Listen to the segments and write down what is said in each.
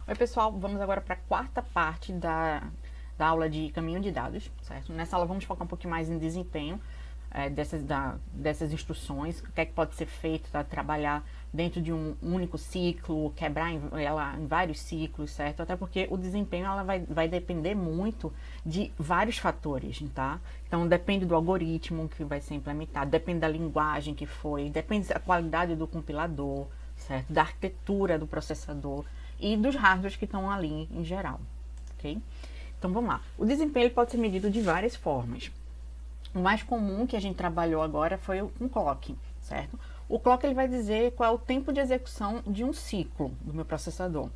Oi pessoal, vamos agora para a quarta parte da aula de caminho de dados, certo? Nessa aula vamos focar um pouquinho mais em desempenho dessas instruções, o que é que pode ser feito para trabalhar dentro de um único ciclo, quebrar ela em vários ciclos, certo? Até porque o desempenho ela vai depender muito de vários fatores, tá? Então depende do algoritmo que vai ser implementado, depende da linguagem que foi, depende da qualidade do compilador, certo? Da arquitetura do processador e dos hardwares que estão ali em geral, ok? Então vamos lá. O desempenho ele pode ser medido de várias formas. O mais comum que a gente trabalhou agora foi um clock, certo? O clock ele vai dizer qual é o tempo de execução de um ciclo do meu processador.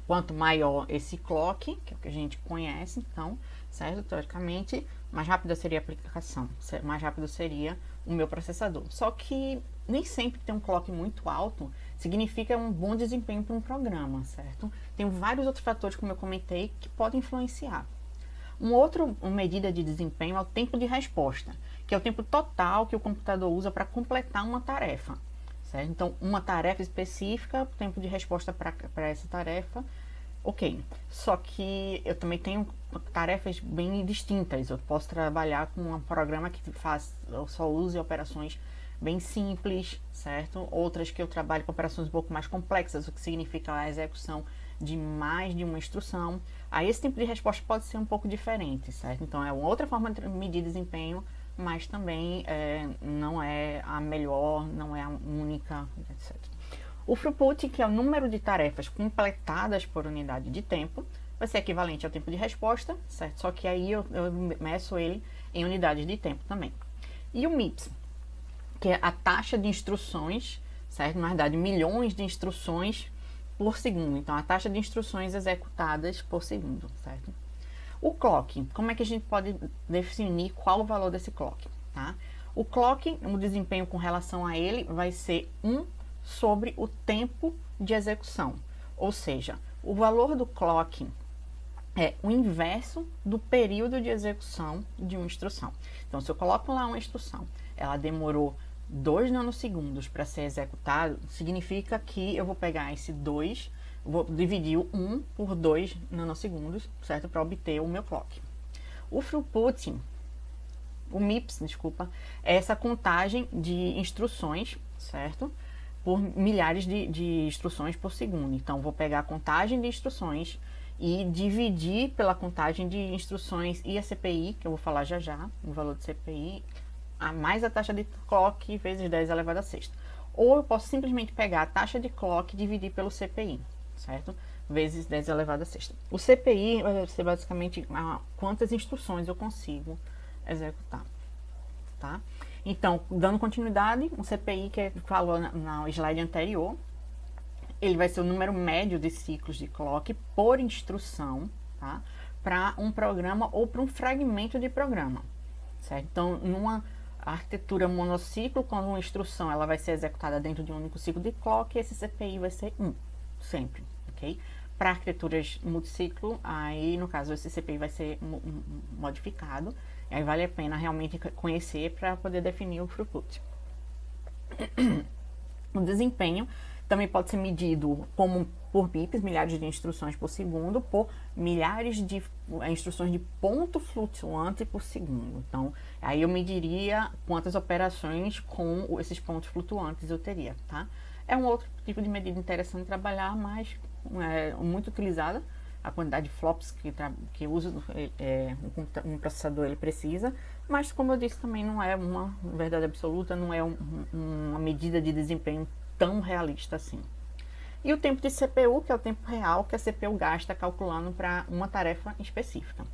Quanto maior esse clock, que é o que a gente conhece, então, certo? Teoricamente, mais rápida seria a aplicação, mais rápido seria o meu processador. Só que nem sempre ter um clock muito alto significa um bom desempenho para um programa, certo? Tem vários outros fatores, como eu comentei, que podem influenciar. Uma medida de desempenho é o tempo de resposta, que é o tempo total que o computador usa para completar uma tarefa. Certo? Então, uma tarefa específica, o tempo de resposta para essa tarefa, ok. Só que eu também tenho tarefas bem distintas. Eu posso trabalhar com um programa que eu só use operações bem simples, certo? Outras que eu trabalho com operações um pouco mais complexas, o que significa a execução de mais de uma instrução. Aí esse tempo de resposta pode ser um pouco diferente, certo? Então é uma outra forma de medir desempenho, mas também não é a melhor, não é a única, etc. O throughput, que é o número de tarefas completadas por unidade de tempo, vai ser equivalente ao tempo de resposta, certo? Só que aí eu meço ele em unidades de tempo também. E o MIPS, que é a taxa de instruções, certo? Na verdade, milhões de instruções por segundo. Então, a taxa de instruções executadas por segundo, certo? O clock, como é que a gente pode definir qual o valor desse clock, tá? O clock, o desempenho com relação a ele vai ser 1 sobre o tempo de execução. Ou seja, o valor do clock é o inverso do período de execução de uma instrução. Então, se eu coloco lá uma instrução, ela demorou 2 nanosegundos para ser executada, significa que eu vou pegar esse 2, vou dividir o 1 por 2 nanosegundos, certo? Para obter o meu clock. O throughput, o MIPS, desculpa, é essa contagem de instruções, certo? Por milhares de instruções por segundo. Então, vou pegar a contagem de instruções e dividir pela contagem de instruções e a CPI, que eu vou falar já já, o valor de CPI, mais a taxa de clock vezes 10 elevado a sexta. Ou eu posso simplesmente pegar a taxa de clock e dividir pelo CPI, certo? Vezes 10 elevado a sexta. O CPI vai ser basicamente quantas instruções eu consigo executar, tá? Então, dando continuidade, o CPI que falou na slide anterior, ele vai ser o número médio de ciclos de clock por instrução, tá? Para um programa ou para um fragmento de programa, certo? Então, numa arquitetura monociclo, quando uma instrução ela vai ser executada dentro de um único ciclo de clock, esse CPI vai ser 1, sempre, ok? Para arquiteturas multiciclo, aí no caso esse CPI vai ser modificado, e aí vale a pena realmente conhecer para poder definir o throughput. O desempenho também pode ser medido como por bips, milhares de instruções por segundo, por milhares de instruções de ponto flutuante por segundo. Então, aí eu mediria quantas operações com esses pontos flutuantes eu teria, tá? É um outro tipo de medida interessante de trabalhar, mas muito utilizada. A quantidade de flops que usa um processador ele precisa, mas como eu disse, também não é uma verdade absoluta, não é uma medida de desempenho tão realista assim. E o tempo de CPU, que é o tempo real que a CPU gasta calculando para uma tarefa específica,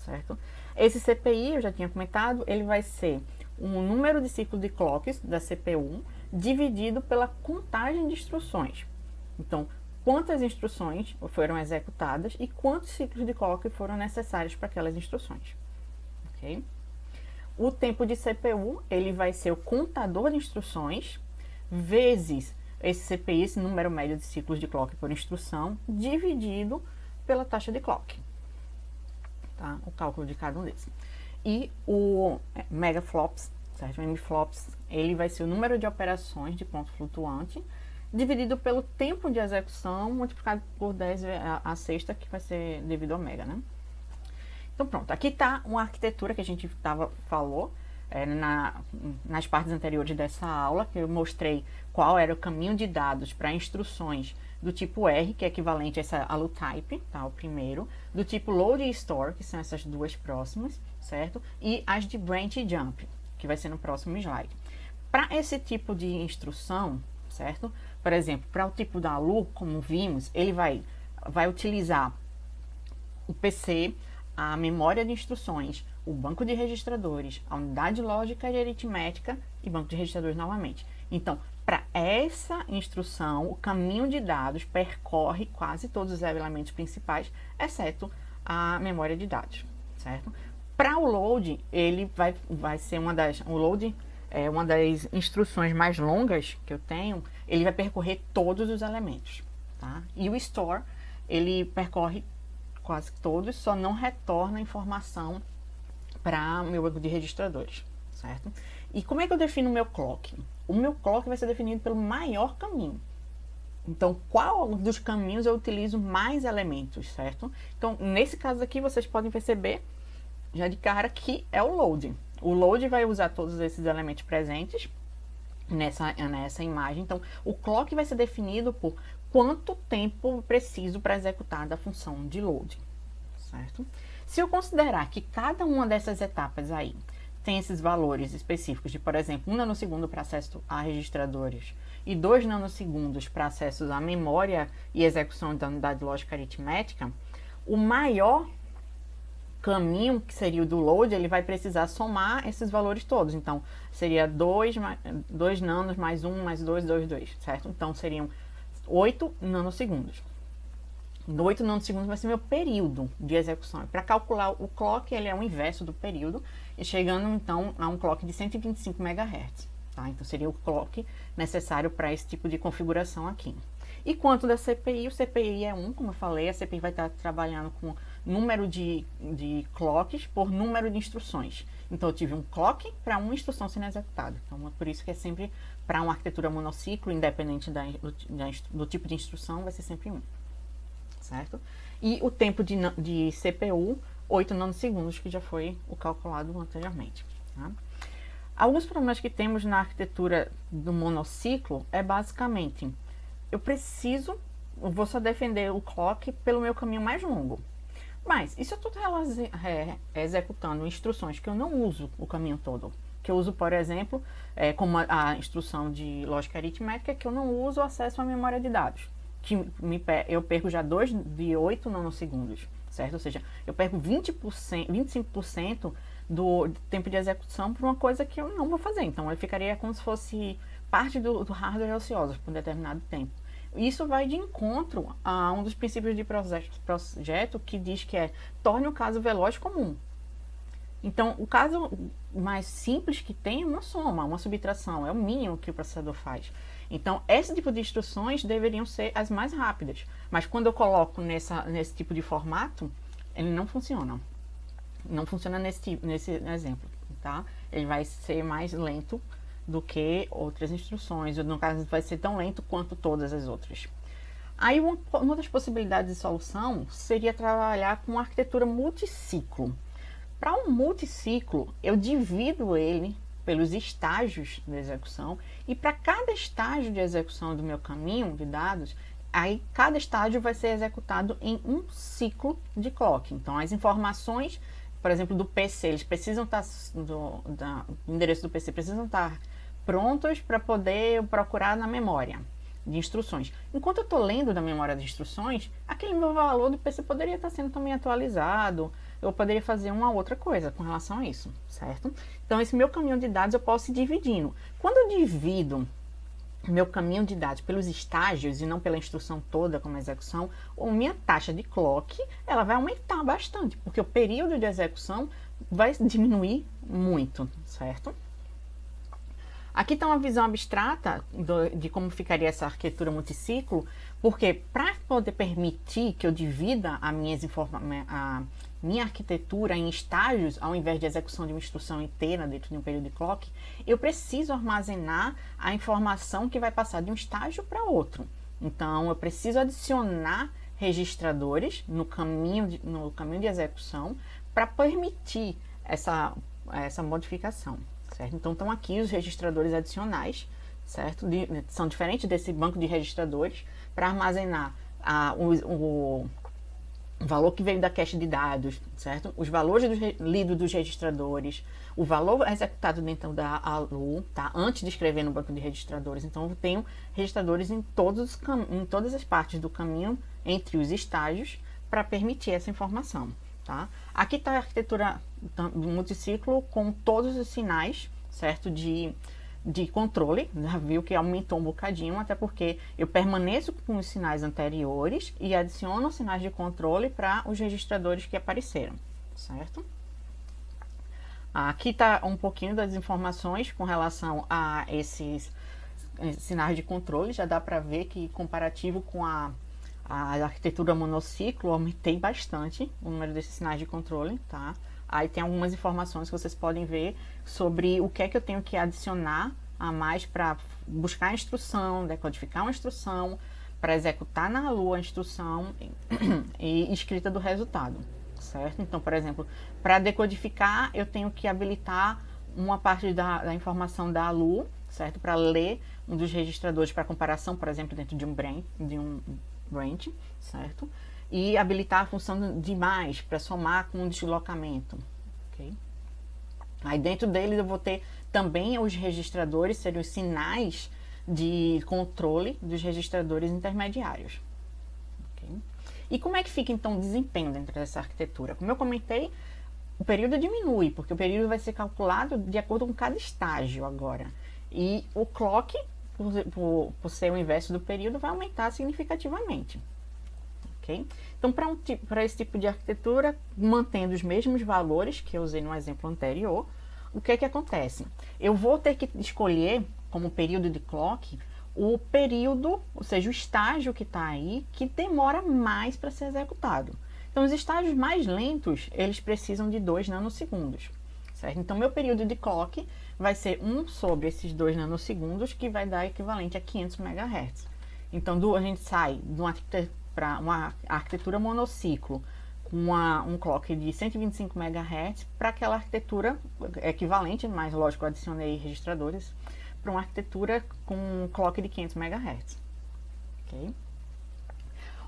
certo? Esse CPI, eu já tinha comentado, ele vai ser um número de ciclos de clocks da CPU dividido pela contagem de instruções. Então, quantas instruções foram executadas e quantos ciclos de clock foram necessários para aquelas instruções, ok? O tempo de CPU, ele vai ser o contador de instruções vezes esse CPI, esse número médio de ciclos de clock por instrução, dividido pela taxa de clock, tá? O cálculo de cada um desses. E o megaflops, certo? O mflops, ele vai ser o número de operações de ponto flutuante dividido pelo tempo de execução, multiplicado por 10 a sexta, que vai ser devido ao ômega, né? Então pronto, aqui está uma arquitetura que a gente falou nas partes anteriores dessa aula, que eu mostrei qual era o caminho de dados para instruções do tipo R, que é equivalente a essa ALU-type, tá? O primeiro, do tipo load e store, que são essas duas próximas, certo? E as de branch e jump, que vai ser no próximo slide. Para esse tipo de instrução, certo? Por exemplo, para o tipo da ALU, como vimos, ele vai utilizar o PC, a memória de instruções, o banco de registradores, a unidade lógica e aritmética e banco de registradores novamente. Então, para essa instrução, o caminho de dados percorre quase todos os elementos principais, exceto a memória de dados, certo? Para o load, ele vai ser o load é uma das instruções mais longas que eu tenho, ele vai percorrer todos os elementos, tá? E o store, ele percorre quase todos, só não retorna informação para o meu banco de registradores, certo? E como é que eu defino o meu clock? O meu clock vai ser definido pelo maior caminho. Então, qual dos caminhos eu utilizo mais elementos, certo? Então, nesse caso aqui, vocês podem perceber, já de cara, que é o load. O load vai usar todos esses elementos presentes nessa imagem. Então, o clock vai ser definido por quanto tempo preciso para executar da função de load, certo? Se eu considerar que cada uma dessas etapas aí tem esses valores específicos de, por exemplo, 1 nanosegundo para acesso a registradores e 2 nanosegundos para acessos à memória e execução da unidade lógica aritmética, o maior caminho, que seria o do load, ele vai precisar somar esses valores todos. Então, seria 2 nanos mais 1 mais 2, 2, 2, certo? Então, seriam 8 nanosegundos. 8 nanosegundos vai ser meu período de execução. Para calcular o clock, ele é o inverso do período, e chegando então a um clock de 125 MHz. Tá? Então seria o clock necessário para esse tipo de configuração aqui. E quanto da CPI, o CPI é 1, como eu falei, a CPI vai estar trabalhando com número de clocks por número de instruções. Então eu tive um clock para uma instrução sendo executada. Então é por isso que é sempre para uma arquitetura monociclo, independente do tipo de instrução, vai ser sempre 1. Certo? E o tempo de CPU, 8 nanosegundos, que já foi o calculado anteriormente. Tá? Alguns problemas que temos na arquitetura do monociclo é basicamente, eu vou só defender o clock pelo meu caminho mais longo. Mas, e se eu estou executando instruções que eu não uso o caminho todo? Que eu uso, por exemplo, como a instrução de lógica aritmética, que eu não uso o acesso à memória de dados. Que eu perco já 2 de 8 nanosegundos, certo? Ou seja, eu perco 25% do tempo de execução por uma coisa que eu não vou fazer. Então, ele ficaria como se fosse parte do hardware ocioso por um determinado tempo. Isso vai de encontro a um dos princípios de projeto que diz que torne o caso veloz comum. Então, o caso mais simples que tem é uma soma, uma subtração, é o mínimo que o processador faz. Então, esse tipo de instruções deveriam ser as mais rápidas. Mas quando eu coloco nesse tipo de formato, ele não funciona. Não funciona nesse exemplo, tá? Ele vai ser mais lento do que outras instruções, ou no caso vai ser tão lento quanto todas as outras. Aí uma das possibilidades de solução seria trabalhar com arquitetura multiciclo. Para um multiciclo, eu divido ele pelos estágios da execução, e para cada estágio de execução do meu caminho de dados, aí cada estágio vai ser executado em um ciclo de clock. Então, as informações, por exemplo, do PC, eles precisam estar, do endereço do PC, precisam estar prontos para poder procurar na memória de instruções. Enquanto eu estou lendo da memória de instruções, aquele meu valor do PC poderia estar sendo também atualizado, eu poderia fazer uma outra coisa com relação a isso, certo? Então, esse meu caminho de dados eu posso ir dividindo. Quando eu divido meu caminho de dados pelos estágios e não pela instrução toda como execução, a minha taxa de clock ela vai aumentar bastante, porque o período de execução vai diminuir muito, certo? Aqui está uma visão abstrata de como ficaria essa arquitetura multiciclo, porque para poder permitir que eu divida a minha arquitetura em estágios, ao invés de execução de uma instrução inteira dentro de um período de clock, eu preciso armazenar a informação que vai passar de um estágio para outro. Então, eu preciso adicionar registradores no caminho de execução para permitir essa modificação. Certo? Então, estão aqui os registradores adicionais, certo? São diferentes desse banco de registradores para armazenar o valor que veio da cache de dados, certo? Os valores lidos dos registradores, o valor executado dentro da ALU, tá? Antes de escrever no banco de registradores. Então, eu tenho registradores em todas as partes do caminho entre os estágios para permitir essa informação. Tá? Aqui está a arquitetura do multiciclo com todos os sinais, certo, de controle. Já viu que aumentou um bocadinho, até porque eu permaneço com os sinais anteriores e adiciono os sinais de controle para os registradores que apareceram, certo? Aqui está um pouquinho das informações com relação a esses sinais de controle. Já dá para ver que, comparativo com a arquitetura monociclo, eu aumentei bastante o número desses sinais de controle, tá? Aí tem algumas informações que vocês podem ver sobre o que é que eu tenho que adicionar a mais para buscar a instrução, decodificar uma instrução, para executar na ALU a instrução e escrita do resultado, certo? Então, por exemplo, para decodificar, eu tenho que habilitar uma parte da informação da ALU, certo? Para ler um dos registradores para comparação, por exemplo, dentro de um branch, certo? E habilitar a função de mais para somar com o deslocamento, ok? Aí dentro deles eu vou ter também os registradores, seriam os sinais de controle dos registradores intermediários, ok? E como é que fica então o desempenho dentro dessa arquitetura? Como eu comentei, o período diminui, porque o período vai ser calculado de acordo com cada estágio agora. E o clock, por ser o inverso do período, vai aumentar significativamente. Okay? Então, para esse tipo de arquitetura, mantendo os mesmos valores que eu usei no exemplo anterior, o que é que acontece? Eu vou ter que escolher, como período de clock, o período, ou seja, o estágio que está aí, que demora mais para ser executado. Então, os estágios mais lentos, eles precisam de 2 nanosegundos. Certo? Então, meu período de clock vai ser 1 sobre esses 2 nanosegundos, que vai dar equivalente a 500 MHz. Então, a gente sai para uma arquitetura monociclo com um clock de 125 MHz para aquela arquitetura equivalente, mas lógico, eu adicionei registradores, para uma arquitetura com um clock de 500 MHz. Okay?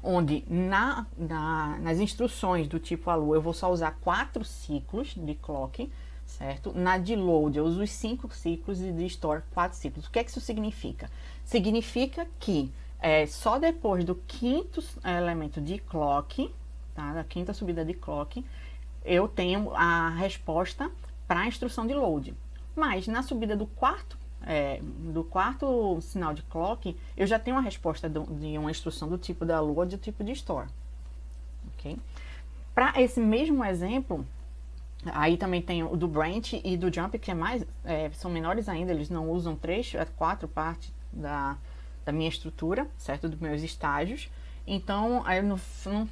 Onde nas instruções do tipo ALU eu vou só usar 4 ciclos de clock, certo? Na de load eu uso os 5 ciclos e de store 4 ciclos. O que é que isso significa? Significa que só depois do 5º elemento de clock, tá? Da 5ª subida de clock, eu tenho a resposta para a instrução de load. Mas na subida do quarto sinal de clock, eu já tenho a resposta de uma instrução do tipo da ALU ou do tipo de store. Okay? Para esse mesmo exemplo, aí também tem o do branch e do jump, que são menores ainda, eles não usam 3 a 4 partes da minha estrutura, certo? Dos meus estágios. Então, aí não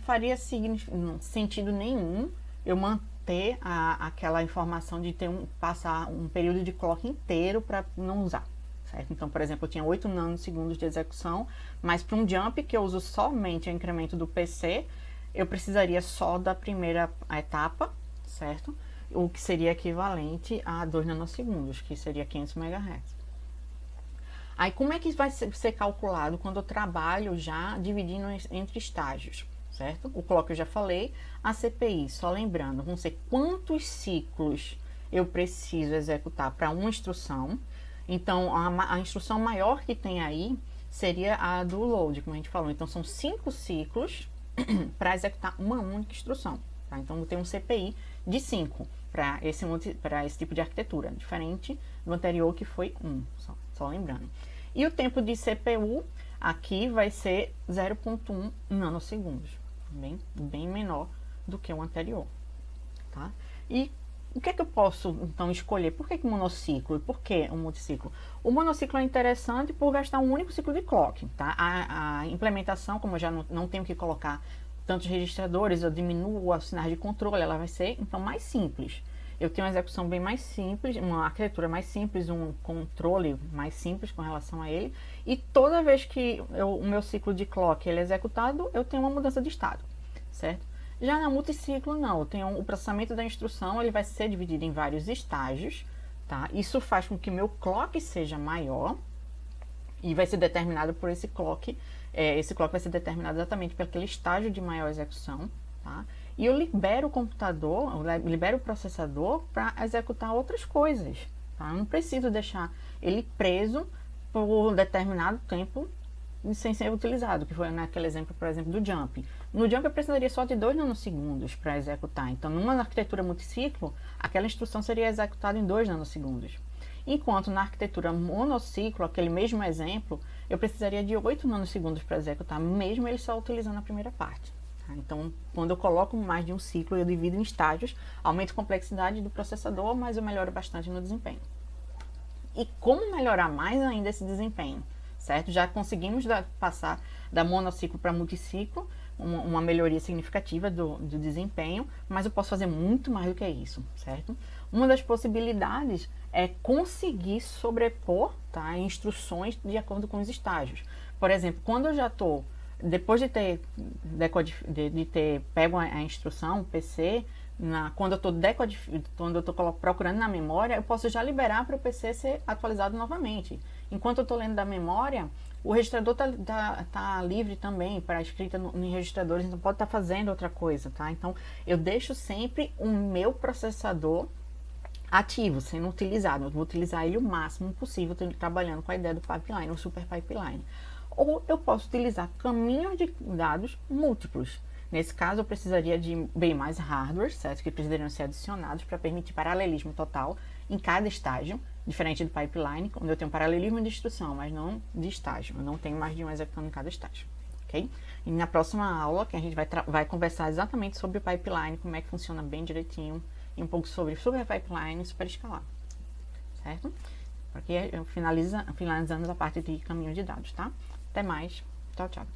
faria sentido nenhum eu manter aquela informação de passar um período de clock inteiro para não usar, certo? Então, por exemplo, eu tinha 8 nanosegundos de execução, mas para um jump que eu uso somente o incremento do PC, eu precisaria só da primeira etapa, certo? O que seria equivalente a 2 nanosegundos, que seria 500 MHz. Aí, como é que vai ser calculado quando eu trabalho já dividindo entre estágios, certo? O clock eu já falei, a CPI, só lembrando, vão ser quantos ciclos eu preciso executar para uma instrução. Então, a instrução maior que tem aí seria a do load, como a gente falou. Então, são 5 ciclos para executar uma única instrução. Tá? Então, eu tenho um CPI de 5 para esse tipo de arquitetura, diferente do anterior que foi 1, só lembrando. E o tempo de CPU aqui vai ser 0,1 nanosegundos, bem menor do que o anterior, tá? E O que é que eu posso, então, escolher? Por que monociclo e por que um multiciclo? O monociclo é interessante por gastar um único ciclo de clock, tá? A implementação, como eu já não tenho que colocar tantos registradores, eu diminuo os sinais de controle, ela vai ser, então, mais simples. Eu tenho uma execução bem mais simples, uma arquitetura mais simples, um controle mais simples com relação a ele. E toda vez que o meu ciclo de clock ele é executado, eu tenho uma mudança de estado, certo? Já na multiciclo, não. Eu tenho o processamento da instrução, ele vai ser dividido em vários estágios, tá? Isso faz com que o meu clock seja maior e vai ser determinado por esse clock. Esse clock vai ser determinado exatamente por aquele estágio de maior execução, tá? E eu libero o computador, eu libero o processador para executar outras coisas, tá? Eu não preciso deixar ele preso por determinado tempo sem ser utilizado, que foi naquele exemplo, por exemplo, do jump. No jump eu precisaria só de 2 nanosegundos para executar. Então, numa arquitetura multiciclo, aquela instrução seria executada em 2 nanosegundos. Enquanto na arquitetura monociclo, aquele mesmo exemplo, eu precisaria de 8 nanosegundos para executar, mesmo ele só utilizando a primeira parte. Tá? Então, quando eu coloco mais de um ciclo, eu divido em estágios, aumento a complexidade do processador, mas eu melhoro bastante no desempenho. E como melhorar mais ainda esse desempenho? Certo? Já conseguimos passar da monociclo para multiciclo, uma melhoria significativa do desempenho, mas eu posso fazer muito mais do que isso, certo? Uma das possibilidades é conseguir sobrepor, tá, instruções de acordo com os estágios. Por exemplo, quando eu já estou, depois de ter pego a instrução, o PC, quando eu estou procurando na memória, eu posso já liberar para o PC ser atualizado novamente. Enquanto eu estou lendo da memória, o registrador tá livre também para escrita em registradores, então pode estar fazendo outra coisa, tá? Então, eu deixo sempre o meu processador ativo, sendo utilizado. Eu vou utilizar ele o máximo possível, trabalhando com a ideia do pipeline, o super pipeline. Ou eu posso utilizar caminhos de dados múltiplos. Nesse caso, eu precisaria de bem mais hardware, certo? Que precisariam ser adicionados para permitir paralelismo total em cada estágio, diferente do pipeline, onde eu tenho paralelismo de instrução, mas não de estágio. Eu não tenho mais de um executando em cada estágio, ok? E na próxima aula, que a gente vai conversar exatamente sobre o pipeline, como é que funciona bem direitinho, e um pouco sobre super pipeline e super escalar, certo? Porque finalizamos a parte de caminho de dados, tá? Até mais. Tchau, tchau.